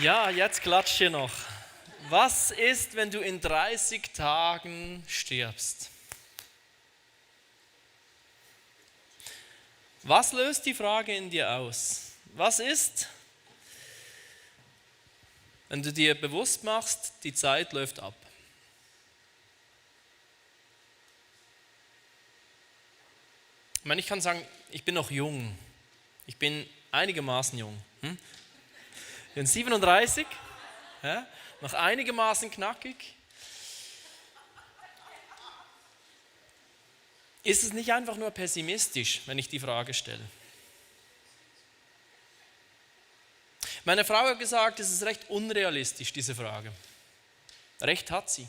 Ja, jetzt klatscht ihr noch. Was ist, wenn du in 30 Tagen stirbst? Was löst die Frage in dir aus? Was ist, wenn du dir bewusst machst, die Zeit läuft ab? Ich meine, ich kann sagen, ich bin noch jung. Ich bin einigermaßen jung. Ich bin 37, ja, noch einigermaßen knackig. Ist es nicht einfach nur pessimistisch, wenn ich die Frage stelle? Meine Frau hat gesagt, es ist recht unrealistisch, diese Frage. Recht hat sie.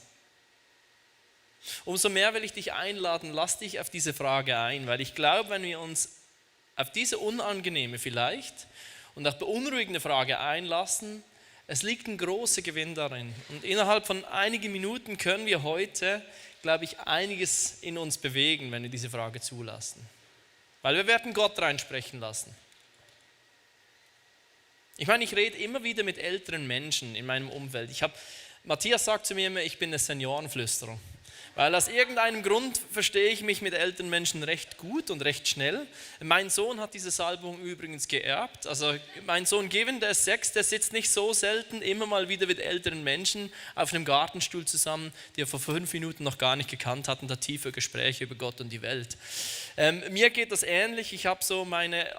Umso mehr will ich dich einladen, lass dich auf diese Frage ein, weil ich glaube, wenn wir uns auf diese unangenehme vielleicht und auch beunruhigende Frage einlassen, es liegt ein großer Gewinn darin. Und innerhalb von einigen Minuten können wir heute, glaube ich, einiges in uns bewegen, wenn wir diese Frage zulassen. Weil wir werden Gott reinsprechen lassen. Ich meine, ich rede immer wieder mit älteren Menschen in meinem Umfeld. Matthias sagt zu mir immer, ich bin ein Seniorenflüsterer. Weil aus irgendeinem Grund verstehe ich mich mit älteren Menschen recht gut und recht schnell. Mein Sohn hat diese Salbung übrigens geerbt. Also mein Sohn Given, der ist 6, der sitzt nicht so selten immer mal wieder mit älteren Menschen auf einem Gartenstuhl zusammen, die er vor 5 Minuten noch gar nicht gekannt hatten, da tiefe Gespräche über Gott und die Welt. Mir geht das ähnlich. Ich habe so meine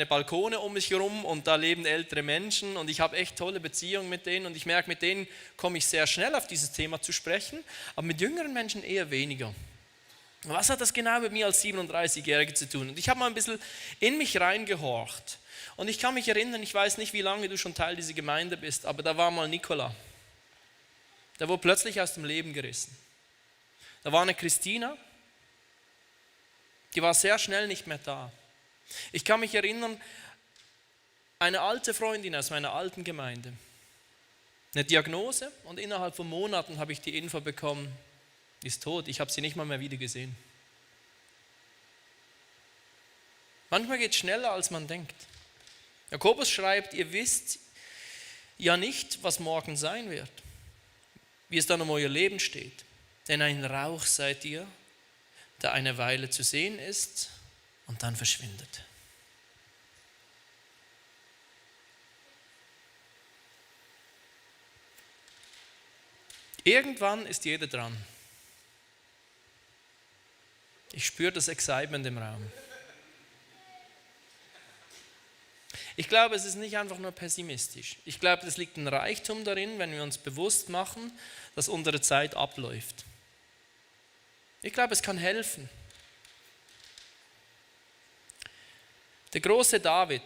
Balkone um mich herum und da leben ältere Menschen und ich habe echt tolle Beziehungen mit denen und ich merke, mit denen komme ich sehr schnell auf dieses Thema zu sprechen, aber mit jüngeren Menschen eher weniger. Was hat das genau mit mir als 37-Jährige zu tun? Und ich habe mal ein bisschen in mich reingehorcht und ich kann mich erinnern, ich weiß nicht, wie lange du schon Teil dieser Gemeinde bist, aber da war mal Nicola. Der wurde plötzlich aus dem Leben gerissen. Da war eine Christina, die war sehr schnell nicht mehr da. Ich kann mich erinnern, eine alte Freundin aus meiner alten Gemeinde, eine Diagnose und innerhalb von Monaten habe ich die Info bekommen, die ist tot, ich habe sie nicht mal mehr wieder gesehen. Manchmal geht es schneller, als man denkt. Jakobus schreibt, ihr wisst ja nicht, was morgen sein wird, wie es dann um euer Leben steht. Denn ein Rauch seid ihr, der eine Weile zu sehen ist und dann verschwindet. Irgendwann ist jeder dran. Ich spüre das Excitement im Raum. Ich glaube, es ist nicht einfach nur pessimistisch. Ich glaube, es liegt ein Reichtum darin, wenn wir uns bewusst machen, dass unsere Zeit abläuft. Ich glaube, es kann helfen. Der große David,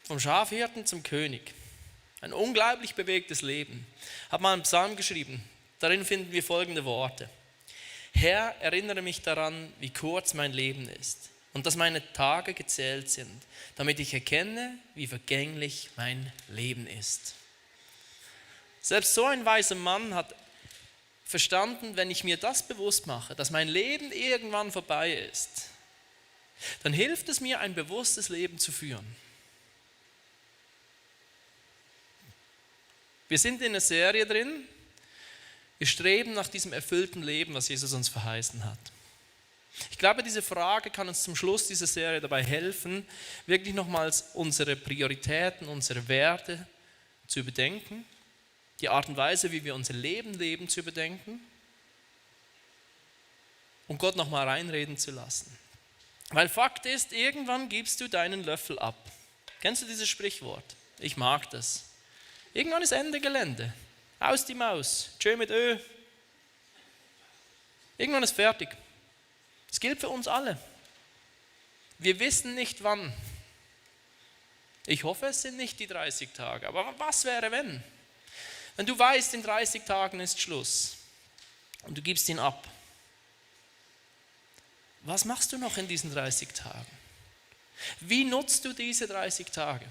vom Schafhirten zum König, ein unglaublich bewegtes Leben, hat mal einen Psalm geschrieben. Darin finden wir folgende Worte. Herr, erinnere mich daran, wie kurz mein Leben ist und dass meine Tage gezählt sind, damit ich erkenne, wie vergänglich mein Leben ist. Selbst so ein weiser Mann hat verstanden, wenn ich mir das bewusst mache, dass mein Leben irgendwann vorbei ist, dann hilft es mir, ein bewusstes Leben zu führen. Wir sind in einer Serie drin, wir streben nach diesem erfüllten Leben, was Jesus uns verheißen hat. Ich glaube, diese Frage kann uns zum Schluss dieser Serie dabei helfen, wirklich nochmals unsere Prioritäten, unsere Werte zu überdenken, die Art und Weise, wie wir unser Leben leben, zu überdenken und Gott nochmal reinreden zu lassen. Weil Fakt ist, irgendwann gibst du deinen Löffel ab. Kennst du dieses Sprichwort? Ich mag das. Irgendwann ist Ende Gelände. Aus die Maus. Tschö mit Ö. Irgendwann ist fertig. Das gilt für uns alle. Wir wissen nicht wann. Ich hoffe, es sind nicht die 30 Tage. Aber was wäre, wenn? Wenn du weißt, in 30 Tagen ist Schluss und du gibst ihn ab. Was machst du noch in diesen 30 Tagen? Wie nutzt du diese 30 Tage?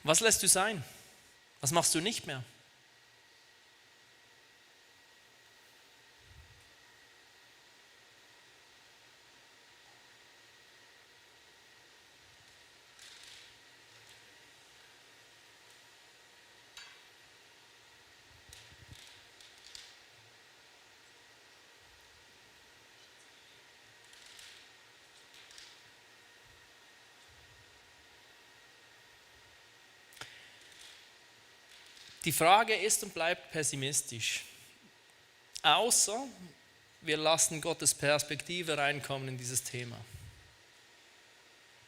Was lässt du sein? Was machst du nicht mehr? Die Frage ist und bleibt pessimistisch. Außer wir lassen Gottes Perspektive reinkommen in dieses Thema.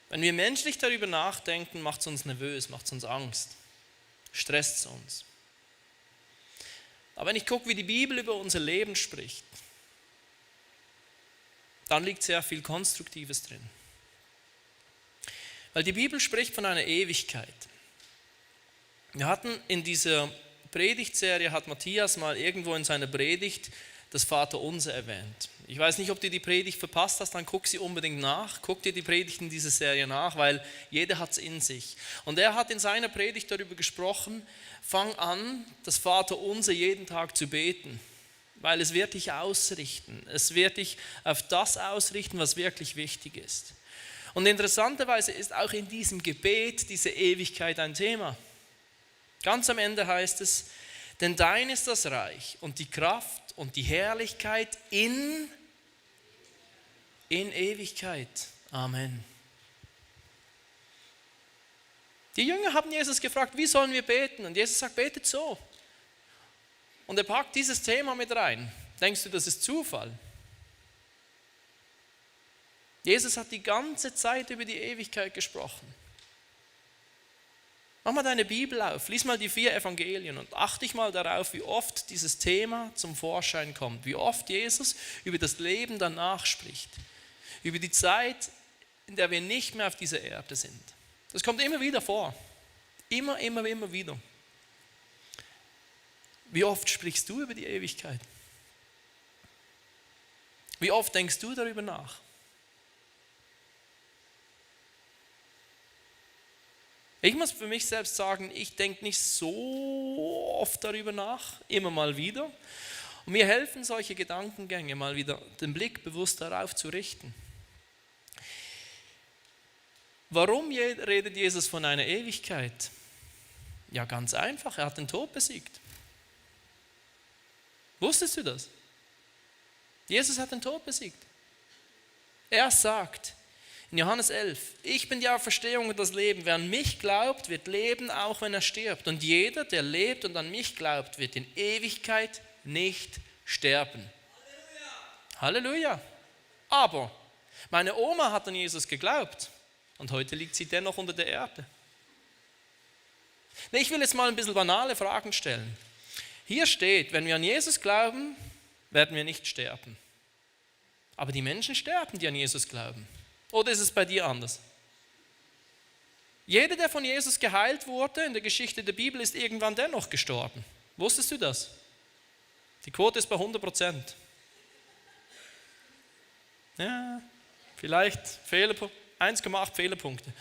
Wenn wir menschlich darüber nachdenken, macht es uns nervös, macht es uns Angst, stresst es uns. Aber wenn ich gucke, wie die Bibel über unser Leben spricht, dann liegt sehr viel Konstruktives drin. Weil die Bibel spricht von einer Ewigkeit. Wir hatten in dieser Predigtserie, hat Matthias mal irgendwo in seiner Predigt das Vaterunser erwähnt. Ich weiß nicht, ob du die Predigt verpasst hast, dann guck sie unbedingt nach. Guck dir die Predigten dieser Serie nach, weil jeder hat es in sich. Und er hat in seiner Predigt darüber gesprochen, fang an, das Vaterunser jeden Tag zu beten, weil es wird dich ausrichten. Es wird dich auf das ausrichten, was wirklich wichtig ist. Und interessanterweise ist auch in diesem Gebet diese Ewigkeit ein Thema. Ganz am Ende heißt es, denn dein ist das Reich und die Kraft und die Herrlichkeit in Ewigkeit. Amen. Die Jünger haben Jesus gefragt, wie sollen wir beten? Und Jesus sagt, betet so. Und er packt dieses Thema mit rein. Denkst du, das ist Zufall? Jesus hat die ganze Zeit über die Ewigkeit gesprochen. Mach mal deine Bibel auf, lies mal die 4 Evangelien und achte dich mal darauf, wie oft dieses Thema zum Vorschein kommt, wie oft Jesus über das Leben danach spricht, über die Zeit, in der wir nicht mehr auf dieser Erde sind. Das kommt immer wieder vor, immer wieder. Wie oft sprichst du über die Ewigkeit? Wie oft denkst du darüber nach? Ich muss für mich selbst sagen, ich denke nicht so oft darüber nach, immer mal wieder. Und mir helfen solche Gedankengänge mal wieder, den Blick bewusst darauf zu richten. Warum redet Jesus von einer Ewigkeit? Ja, ganz einfach, er hat den Tod besiegt. Wusstest du das? Jesus hat den Tod besiegt. Er sagt, in Johannes 11, ich bin die Auferstehung und das Leben. Wer an mich glaubt, wird leben, auch wenn er stirbt. Und jeder, der lebt und an mich glaubt, wird in Ewigkeit nicht sterben. Halleluja. Halleluja. Aber meine Oma hat an Jesus geglaubt und heute liegt sie dennoch unter der Erde. Ich will jetzt mal ein bisschen banale Fragen stellen. Hier steht, wenn wir an Jesus glauben, werden wir nicht sterben. Aber die Menschen sterben, die an Jesus glauben. Oder ist es bei dir anders? Jeder, der von Jesus geheilt wurde in der Geschichte der Bibel, ist irgendwann dennoch gestorben. Wusstest du das? Die Quote ist bei 100%. Ja, vielleicht 1,8 Fehlerpunkte.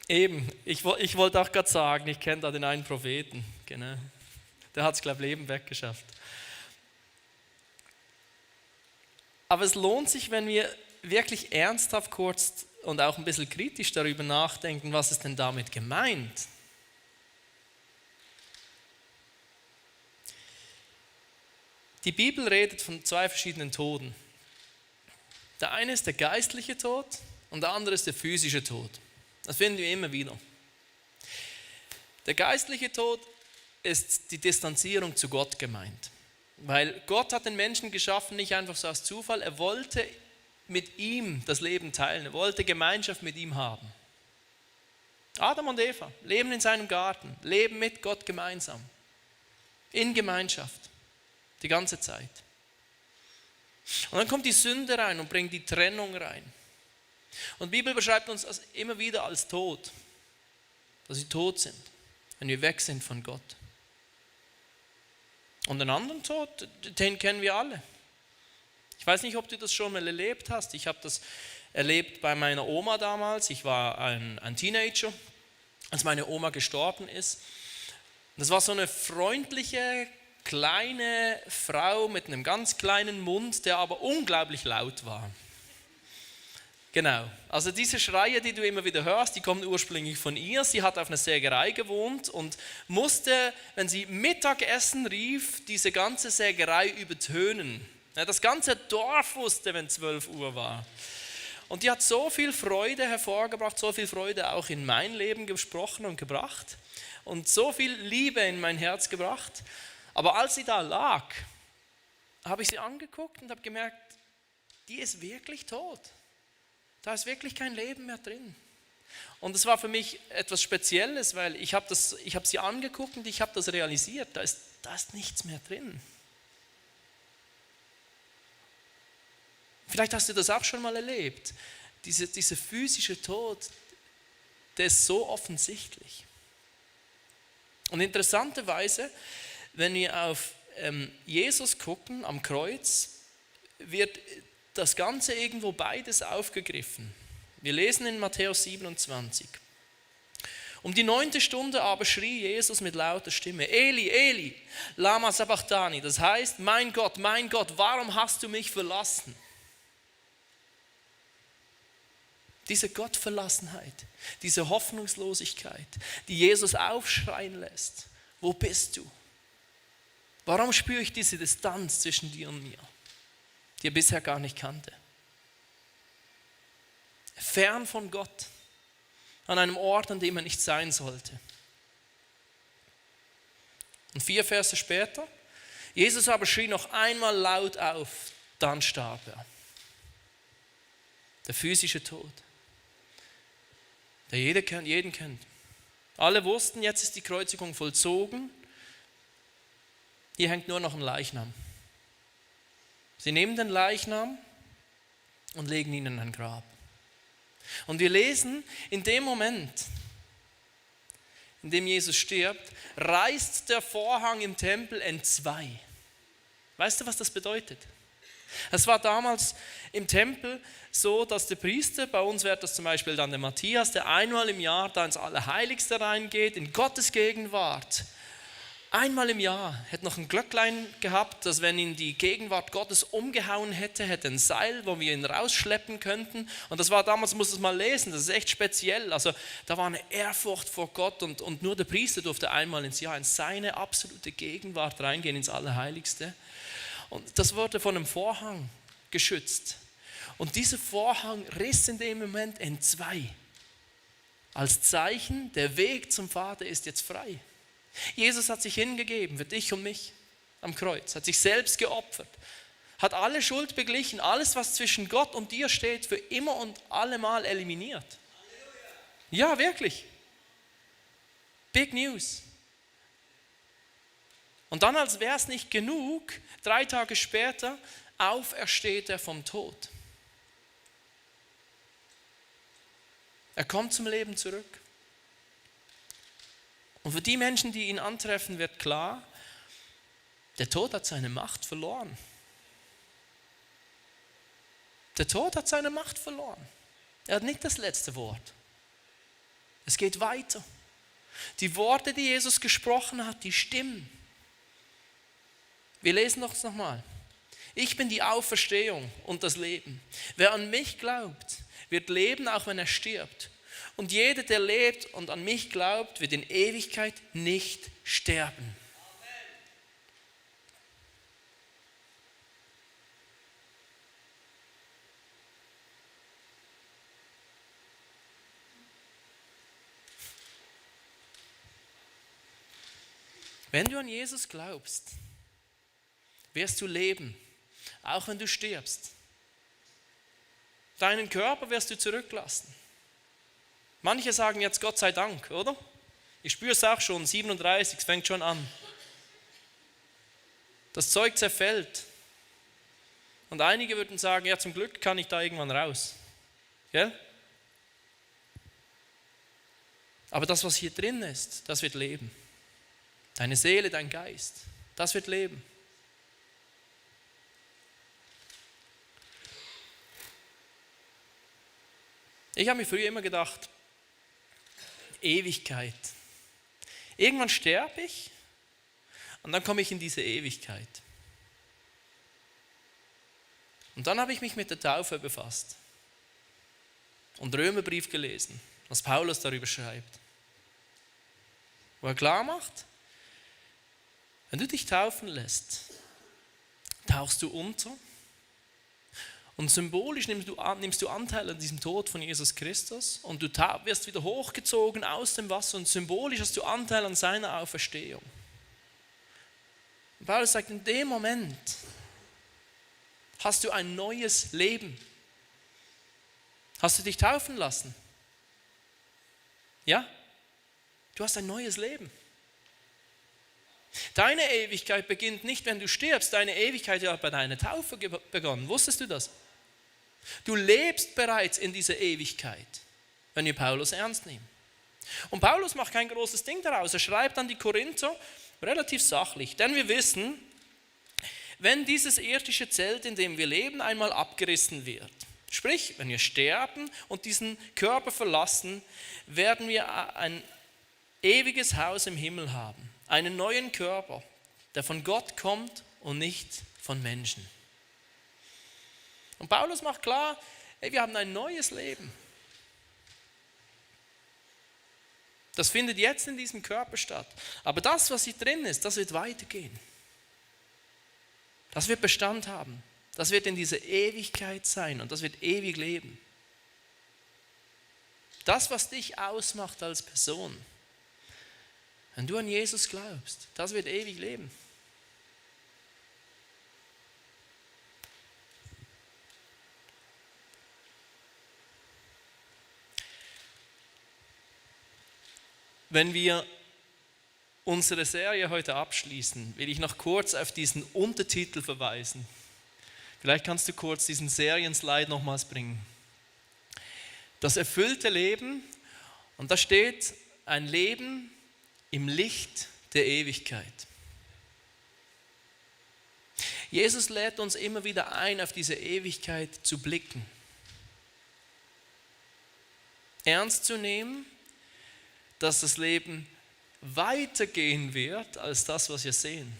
Eben, ich wollte auch gerade sagen, ich kenne da den einen Propheten. Genau. Der hat es, glaube ich, Leben weggeschafft. Aber es lohnt sich, wenn wir wirklich ernsthaft kurz und auch ein bisschen kritisch darüber nachdenken, was ist denn damit gemeint? Die Bibel redet von 2 verschiedenen Toden. Der eine ist der geistliche Tod und der andere ist der physische Tod. Das finden wir immer wieder. Der geistliche Tod ist die Distanzierung zu Gott gemeint. Weil Gott hat den Menschen geschaffen, nicht einfach so aus Zufall, er wollte mit ihm das Leben teilen. Er wollte Gemeinschaft mit ihm haben. Adam und Eva leben in seinem Garten, leben mit Gott gemeinsam. In Gemeinschaft. Die ganze Zeit. Und dann kommt die Sünde rein und bringt die Trennung rein. Und die Bibel beschreibt uns immer wieder als tot. Dass wir tot sind, wenn wir weg sind von Gott. Und den anderen Tod, den kennen wir alle. Ich weiß nicht, ob du das schon mal erlebt hast. Ich habe das erlebt bei meiner Oma damals. Ich war ein Teenager, als meine Oma gestorben ist. Das war so eine freundliche, kleine Frau mit einem ganz kleinen Mund, der aber unglaublich laut war. Genau, also diese Schreie, die du immer wieder hörst, die kommen ursprünglich von ihr. Sie hat auf einer Sägerei gewohnt und musste, wenn sie Mittagessen rief, diese ganze Sägerei übertönen. Ja, das ganze Dorf wusste, wenn 12 Uhr war. Und die hat so viel Freude hervorgebracht, so viel Freude auch in mein Leben gesprochen und gebracht. und so viel Liebe in mein Herz gebracht. Aber als sie da lag, habe ich sie angeguckt und habe gemerkt, die ist wirklich tot. Da ist wirklich kein Leben mehr drin. Und es war für mich etwas Spezielles, weil ich habe sie angeguckt und ich habe das realisiert, da ist nichts mehr drin. Vielleicht hast du das auch schon mal erlebt. Dieser physische Tod, der ist so offensichtlich. Und interessanterweise, wenn wir auf Jesus gucken am Kreuz, wird das Ganze irgendwo beides aufgegriffen. Wir lesen in Matthäus 27. Um die 9. Stunde aber schrie Jesus mit lauter Stimme, Eli, Eli, lama sabachthani. Das heißt, mein Gott, warum hast du mich verlassen? Diese Gottverlassenheit, diese Hoffnungslosigkeit, die Jesus aufschreien lässt. Wo bist du? Warum spüre ich diese Distanz zwischen dir und mir, die er bisher gar nicht kannte? Fern von Gott, an einem Ort, an dem er nicht sein sollte. Und 4 Verse später, Jesus aber schrie noch einmal laut auf, dann starb er. Der physische Tod, der jeden kennt. Alle wussten, jetzt ist die Kreuzigung vollzogen. Hier hängt nur noch ein Leichnam. Sie nehmen den Leichnam und legen ihn in ein Grab. Und wir lesen, in dem Moment, in dem Jesus stirbt, reißt der Vorhang im Tempel entzwei. Weißt du, was das bedeutet? Es war damals im Tempel so, dass der Priester, bei uns wäre das zum Beispiel dann der Matthias, der einmal im Jahr da ins Allerheiligste reingeht, in Gottes Gegenwart. Einmal im Jahr hätte noch ein Glöcklein gehabt, dass wenn ihn die Gegenwart Gottes umgehauen hätte, hätte ein Seil, wo wir ihn rausschleppen könnten. Und das war damals, musst du es mal lesen, das ist echt speziell. Also da war eine Ehrfurcht vor Gott und nur der Priester durfte einmal ins Jahr in seine absolute Gegenwart reingehen, ins Allerheiligste. Und das wurde von einem Vorhang geschützt. Und dieser Vorhang riss in dem Moment entzwei. Als Zeichen, der Weg zum Vater ist jetzt frei. Jesus hat sich hingegeben für dich und mich am Kreuz, hat sich selbst geopfert, hat alle Schuld beglichen, alles, was zwischen Gott und dir steht, für immer und allemal eliminiert. Ja, wirklich. Big News. Und dann, als wäre es nicht genug, 3 Tage später aufersteht er vom Tod. Er kommt zum Leben zurück. Und für die Menschen, die ihn antreffen, wird klar, der Tod hat seine Macht verloren. Der Tod hat seine Macht verloren. Er hat nicht das letzte Wort. Es geht weiter. Die Worte, die Jesus gesprochen hat, die stimmen. Wir lesen das nochmal. Ich bin die Auferstehung und das Leben. Wer an mich glaubt, wird leben, auch wenn er stirbt. Und jeder, der lebt und an mich glaubt, wird in Ewigkeit nicht sterben. Wenn du an Jesus glaubst, wirst du leben, auch wenn du stirbst. Deinen Körper wirst du zurücklassen. Manche sagen jetzt Gott sei Dank, oder? Ich spüre es auch schon, 37, es fängt schon an. Das Zeug zerfällt. Und einige würden sagen, ja, zum Glück kann ich da irgendwann raus. Gell? Aber das, was hier drin ist, das wird leben. Deine Seele, dein Geist, das wird leben. Ich habe mir früher immer gedacht, Ewigkeit. Irgendwann sterbe ich und dann komme ich in diese Ewigkeit. Und dann habe ich mich mit der Taufe befasst und Römerbrief gelesen, was Paulus darüber schreibt. Wo er klar macht, wenn du dich taufen lässt, tauchst du unter Und symbolisch nimmst du Anteil an diesem Tod von Jesus Christus und du wirst wieder hochgezogen aus dem Wasser und symbolisch hast du Anteil an seiner Auferstehung. Und Paulus sagt, in dem Moment hast du ein neues Leben. Hast du dich taufen lassen? Ja? Du hast ein neues Leben. Deine Ewigkeit beginnt nicht, wenn du stirbst. Deine Ewigkeit hat bei deiner Taufe begonnen. Wusstest du das? Du lebst bereits in dieser Ewigkeit, wenn wir Paulus ernst nehmen. Und Paulus macht kein großes Ding daraus. Er schreibt an die Korinther relativ sachlich. Denn wir wissen, wenn dieses irdische Zelt, in dem wir leben, einmal abgerissen wird, sprich, wenn wir sterben und diesen Körper verlassen, werden wir ein ewiges Haus im Himmel haben. Einen neuen Körper, der von Gott kommt und nicht von Menschen. Und Paulus macht klar, wir haben ein neues Leben. Das findet jetzt in diesem Körper statt. Aber das, was hier drin ist, das wird weitergehen. Das wird Bestand haben. Das wird in dieser Ewigkeit sein und das wird ewig leben. Das, was dich ausmacht als Person, wenn du an Jesus glaubst, das wird ewig leben. Wenn wir unsere Serie heute abschließen, will ich noch kurz auf diesen Untertitel verweisen. Vielleicht kannst du kurz diesen Serienslide nochmals bringen. Das erfüllte Leben, und da steht ein Leben im Licht der Ewigkeit. Jesus lädt uns immer wieder ein, auf diese Ewigkeit zu blicken. Ernst zu nehmen, dass das Leben weitergehen wird als das, was wir sehen.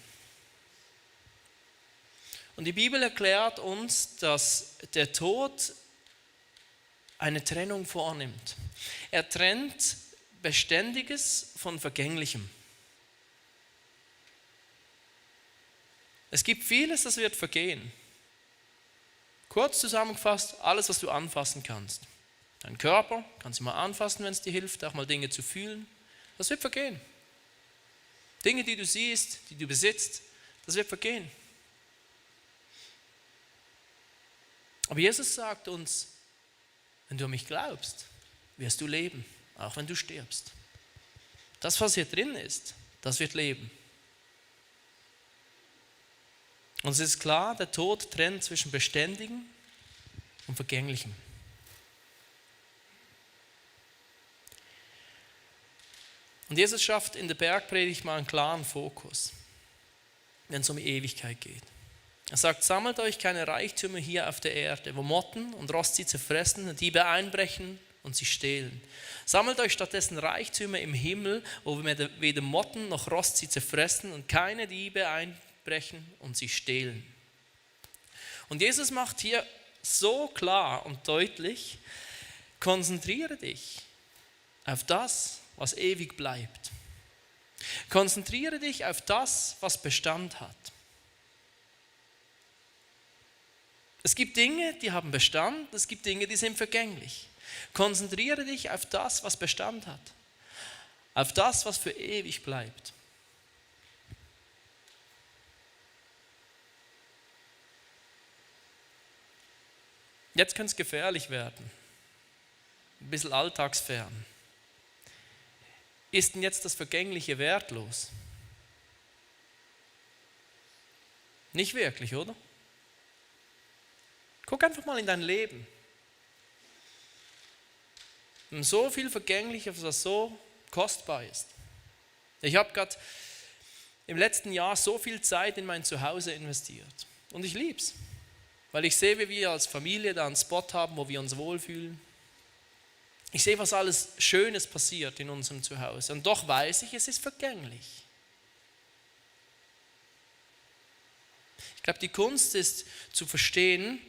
Und die Bibel erklärt uns, dass der Tod eine Trennung vornimmt. Er trennt Beständiges von Vergänglichem. Es gibt vieles, das wird vergehen. Kurz zusammengefasst, alles, was du anfassen kannst. Dein Körper, kannst du mal anfassen, wenn es dir hilft, auch mal Dinge zu fühlen. Das wird vergehen. Dinge, die du siehst, die du besitzt, das wird vergehen. Aber Jesus sagt uns, wenn du an mich glaubst, wirst du leben, auch wenn du stirbst. Das, was hier drin ist, das wird leben. Und es ist klar, der Tod trennt zwischen Beständigem und Vergänglichem. Und Jesus schafft in der Bergpredigt mal einen klaren Fokus, wenn es um Ewigkeit geht. Er sagt, sammelt euch keine Reichtümer hier auf der Erde, wo Motten und Rost sie zerfressen und Diebe einbrechen und sie stehlen. Sammelt euch stattdessen Reichtümer im Himmel, wo weder Motten noch Rost sie zerfressen und keine Diebe einbrechen und sie stehlen. Und Jesus macht hier so klar und deutlich, konzentriere dich auf das, was ewig bleibt. Konzentriere dich auf das, was Bestand hat. Es gibt Dinge, die haben Bestand, es gibt Dinge, die sind vergänglich. Konzentriere dich auf das, was Bestand hat. Auf das, was für ewig bleibt. Jetzt könnte es gefährlich werden. Ein bisschen alltagsfern. Ist denn jetzt das Vergängliche wertlos? Nicht wirklich, oder? Guck einfach mal in dein Leben. So viel Vergängliches, was so kostbar ist. Ich habe gerade im letzten Jahr so viel Zeit in mein Zuhause investiert. Und ich liebe es. Weil ich sehe, wie wir als Familie da einen Spot haben, wo wir uns wohlfühlen. Ich sehe, was alles Schönes passiert in unserem Zuhause. Und doch weiß ich, es ist vergänglich. Ich glaube, die Kunst ist zu verstehen,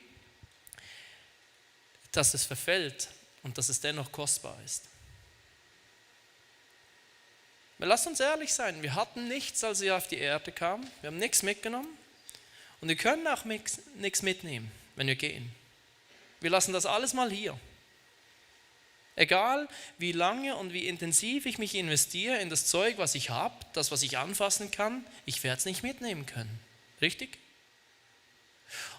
dass es verfällt und dass es dennoch kostbar ist. Lass uns ehrlich sein, wir hatten nichts, als wir auf die Erde kamen. Wir haben nichts mitgenommen und wir können auch nichts mitnehmen, wenn wir gehen. Wir lassen das alles mal hier. Egal wie lange und wie intensiv ich mich investiere in das Zeug, was ich habe, das, was ich anfassen kann, ich werde es nicht mitnehmen können. Richtig?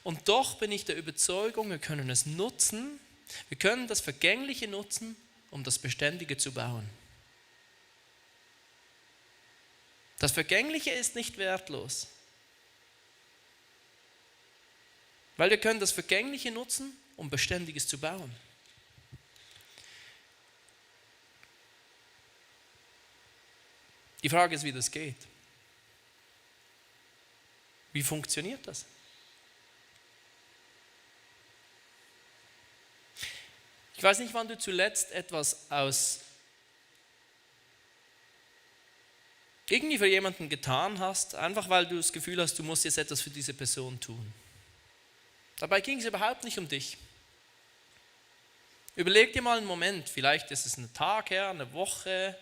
Und doch bin ich der Überzeugung, wir können es nutzen, wir können das Vergängliche nutzen, um das Beständige zu bauen. Das Vergängliche ist nicht wertlos, weil wir können das Vergängliche nutzen, um Beständiges zu bauen. Die Frage ist, wie das geht. Wie funktioniert das? Ich weiß nicht, wann du zuletzt etwas aus irgendwie für jemanden getan hast, einfach weil du das Gefühl hast, du musst jetzt etwas für diese Person tun. Dabei ging es überhaupt nicht um dich. Überleg dir mal einen Moment, vielleicht ist es ein Tag her, eine Woche,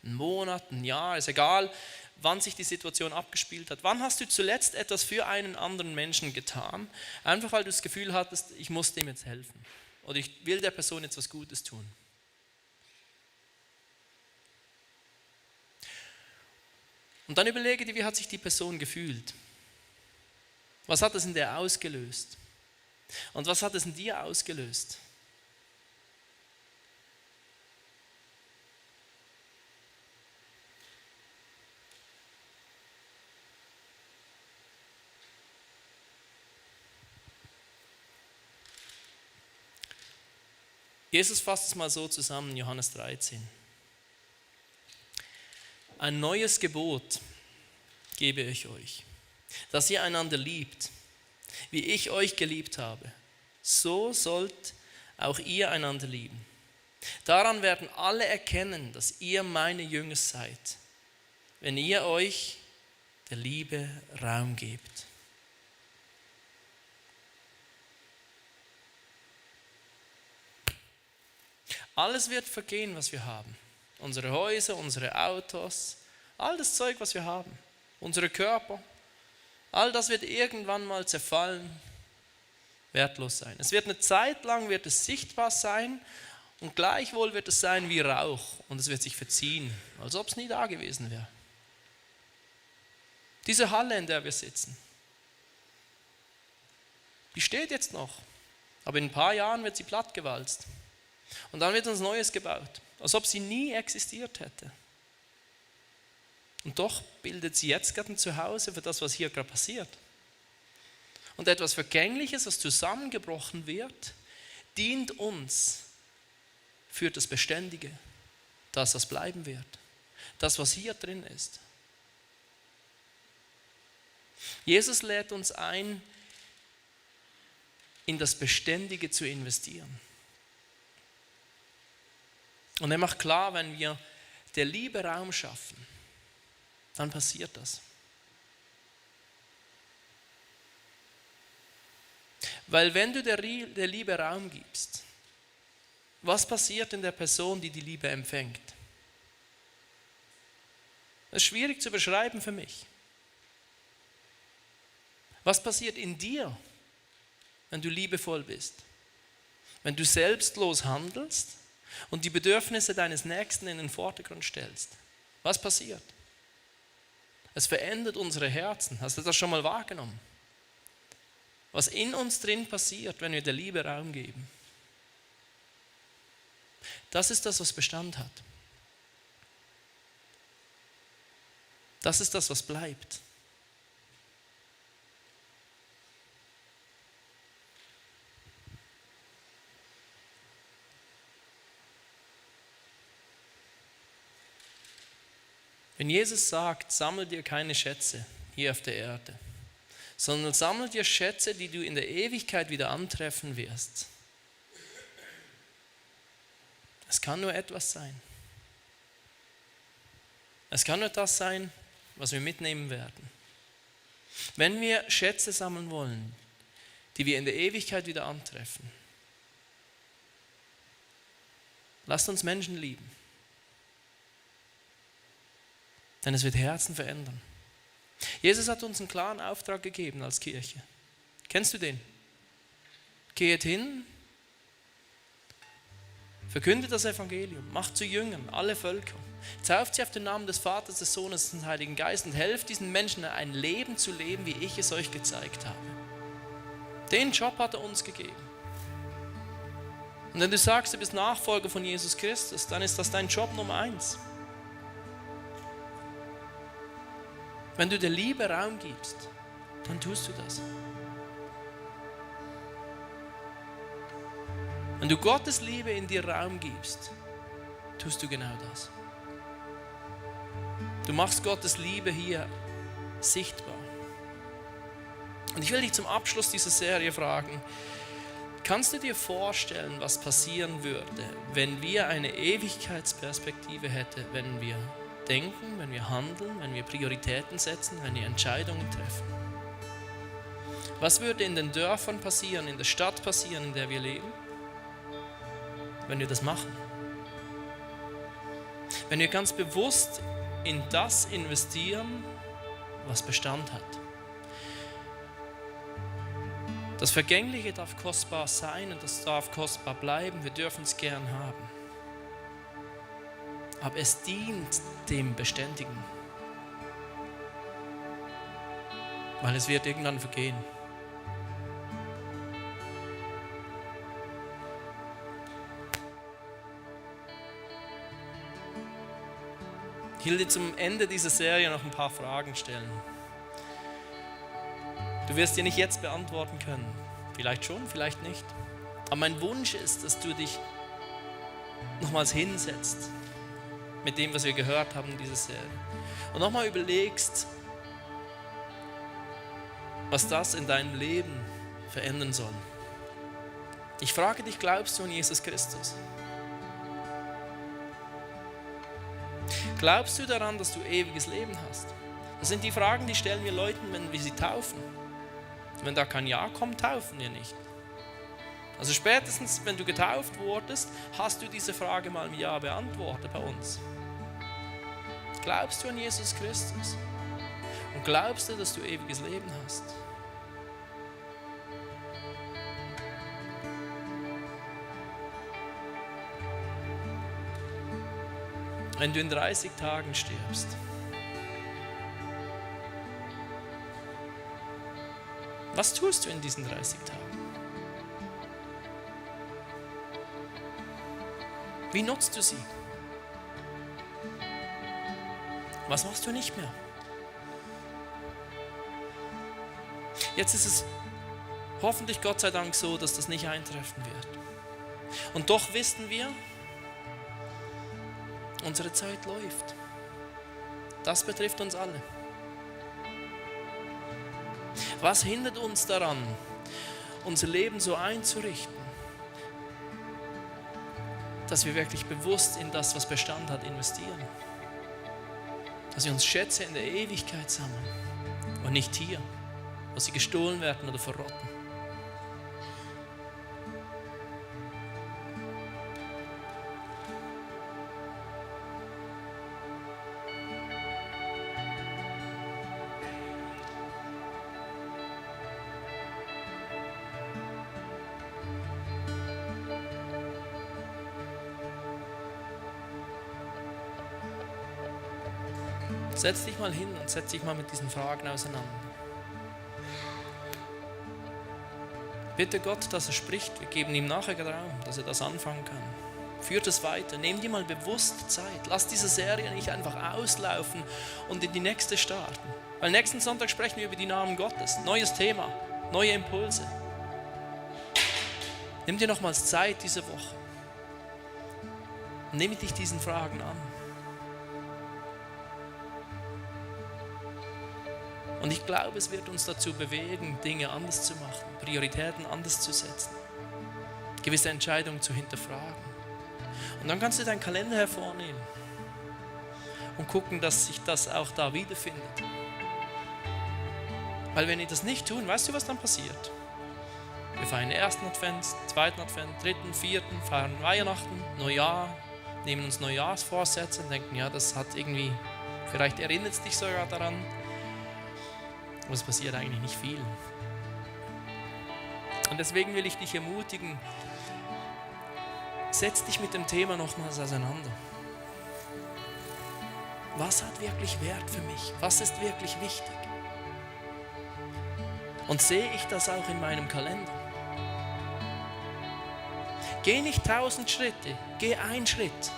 ein Monat, ein Jahr, ist egal, wann sich die Situation abgespielt hat. Wann hast du zuletzt etwas für einen anderen Menschen getan, einfach weil du das Gefühl hattest, ich muss dem jetzt helfen oder ich will der Person jetzt was Gutes tun. Und dann überlege dir, wie hat sich die Person gefühlt? Was hat es in der ausgelöst? Und was hat es in dir ausgelöst? Jesus fasst es mal so zusammen, Johannes 13. Ein neues Gebot gebe ich euch, dass ihr einander liebt, wie ich euch geliebt habe. So sollt auch ihr einander lieben. Daran werden alle erkennen, dass ihr meine Jünger seid, wenn ihr euch der Liebe Raum gebt. Alles wird vergehen, was wir haben. Unsere Häuser, unsere Autos, all das Zeug, was wir haben, unsere Körper, all das wird irgendwann mal zerfallen, wertlos sein. Es wird eine Zeit lang wird es sichtbar sein und gleichwohl wird es sein wie Rauch und es wird sich verziehen, als ob es nie da gewesen wäre. Diese Halle, in der wir sitzen, die steht jetzt noch, aber in ein paar Jahren wird sie plattgewalzt. Und dann wird uns Neues gebaut, als ob sie nie existiert hätte. Und doch bildet sie jetzt gerade ein Zuhause für das, was hier gerade passiert. Und etwas Vergängliches, was zusammengebrochen wird, dient uns für das Beständige, das, was bleiben wird, das, was hier drin ist. Jesus lädt uns ein, in das Beständige zu investieren. Und er macht klar, wenn wir der Liebe Raum schaffen, dann passiert das. Weil wenn du der Liebe Raum gibst, was passiert in der Person, die die Liebe empfängt? Das ist schwierig zu beschreiben für mich. Was passiert in dir, wenn du liebevoll bist? Wenn du selbstlos handelst und die Bedürfnisse deines Nächsten in den Vordergrund stellst. Was passiert? Es verändert unsere Herzen. Hast du das schon mal wahrgenommen? Was in uns drin passiert, wenn wir der Liebe Raum geben. Das ist das, was Bestand hat. Das ist das, was bleibt. Wenn Jesus sagt, sammle dir keine Schätze hier auf der Erde, sondern sammle dir Schätze, die du in der Ewigkeit wieder antreffen wirst. Es kann nur etwas sein. Es kann nur das sein, was wir mitnehmen werden. Wenn wir Schätze sammeln wollen, die wir in der Ewigkeit wieder antreffen, lasst uns Menschen lieben. Denn es wird Herzen verändern. Jesus hat uns einen klaren Auftrag gegeben als Kirche. Kennst du den? Geht hin Verkündet das Evangelium, macht zu Jüngern alle Völker. Tauft sie auf den Namen des Vaters, des Sohnes und des Heiligen Geistes und helft diesen Menschen ein Leben zu leben, wie ich es euch gezeigt habe. Den Job hat er uns gegeben. Und wenn du sagst, du bist Nachfolger von Jesus Christus, dann ist das dein Job Nummer 1. Wenn du der Liebe Raum gibst, dann tust du das. Wenn du Gottes Liebe in dir Raum gibst, tust du genau das. Du machst Gottes Liebe hier sichtbar. Und ich will dich zum Abschluss dieser Serie fragen, kannst du dir vorstellen, was passieren würde, wenn wir eine Ewigkeitsperspektive hätten, wenn wir denken, wenn wir handeln, wenn wir Prioritäten setzen, wenn wir Entscheidungen treffen? Was würde in den Dörfern passieren, in der Stadt passieren, in der wir leben, wenn wir das machen? Wenn wir ganz bewusst in das investieren, was Bestand hat. Das Vergängliche darf kostbar sein und das darf kostbar bleiben. Wir dürfen es gern haben. Aber es dient dem Beständigen. Weil es wird irgendwann vergehen. Ich will dir zum Ende dieser Serie noch ein paar Fragen stellen. Du wirst dir nicht jetzt beantworten können. Vielleicht schon, vielleicht nicht. Aber mein Wunsch ist, dass du dich nochmals hinsetzt mit dem, was wir gehört haben in dieser Serie. Und nochmal überlegst, was das in deinem Leben verändern soll. Ich frage dich, glaubst du an Jesus Christus? Glaubst du daran, dass du ewiges Leben hast? Das sind die Fragen, die stellen wir Leuten, wenn wir sie taufen. Wenn da kein Ja kommt, taufen wir nicht. Also spätestens, wenn du getauft wurdest, hast du diese Frage mal mit Ja beantwortet bei uns. Glaubst du an Jesus Christus? Und glaubst du, dass du ewiges Leben hast? Wenn du in 30 Tagen stirbst, was tust du in diesen 30 Tagen? Wie nutzt du sie? Was machst du nicht mehr? Jetzt ist es hoffentlich Gott sei Dank so, dass das nicht eintreffen wird. Und doch wissen wir, unsere Zeit läuft. Das betrifft uns alle. Was hindert uns daran, unser Leben so einzurichten, dass wir wirklich bewusst in das, was Bestand hat, investieren? Dass wir uns Schätze in der Ewigkeit sammeln und nicht hier, wo sie gestohlen werden oder verrotten. Setz dich mal hin und setz dich mal mit diesen Fragen auseinander. Bitte Gott, dass er spricht. Wir geben ihm nachher Raum, dass er das anfangen kann. Führt es weiter. Nimm dir mal bewusst Zeit. Lass diese Serie nicht einfach auslaufen und in die nächste starten. Weil nächsten Sonntag sprechen wir über die Namen Gottes. Neues Thema, neue Impulse. Nimm dir nochmals Zeit diese Woche. Und nimm dich diesen Fragen an. Und ich glaube, es wird uns dazu bewegen, Dinge anders zu machen, Prioritäten anders zu setzen, gewisse Entscheidungen zu hinterfragen. Und dann kannst du deinen Kalender hervornehmen und gucken, dass sich das auch da wiederfindet. Weil wenn wir das nicht tun, weißt du, was dann passiert? Wir feiern den 1. Advent, 2. Advent, 3., 4., feiern Weihnachten, Neujahr, nehmen uns Neujahrsvorsätze und denken, ja, das hat irgendwie, vielleicht erinnert es dich sogar daran, aber es passiert eigentlich nicht viel. Und deswegen will ich dich ermutigen, setz dich mit dem Thema nochmals auseinander. Was hat wirklich Wert für mich? Was ist wirklich wichtig? Und sehe ich das auch in meinem Kalender? Geh nicht 1000 Schritte, geh einen Schritt.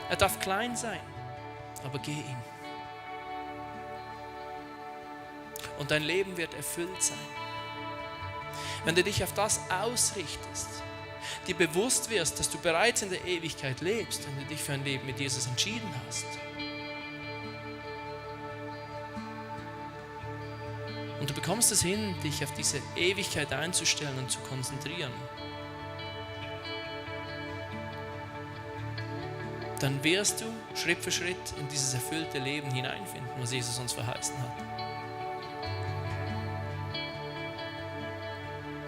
Er darf klein sein, aber geh ihn. Und dein Leben wird erfüllt sein. Wenn du dich auf das ausrichtest, dir bewusst wirst, dass du bereits in der Ewigkeit lebst, wenn du dich für ein Leben mit Jesus entschieden hast. Und du bekommst es hin, dich auf diese Ewigkeit einzustellen und zu konzentrieren. Dann wirst du Schritt für Schritt in dieses erfüllte Leben hineinfinden, was Jesus uns verheißen hat.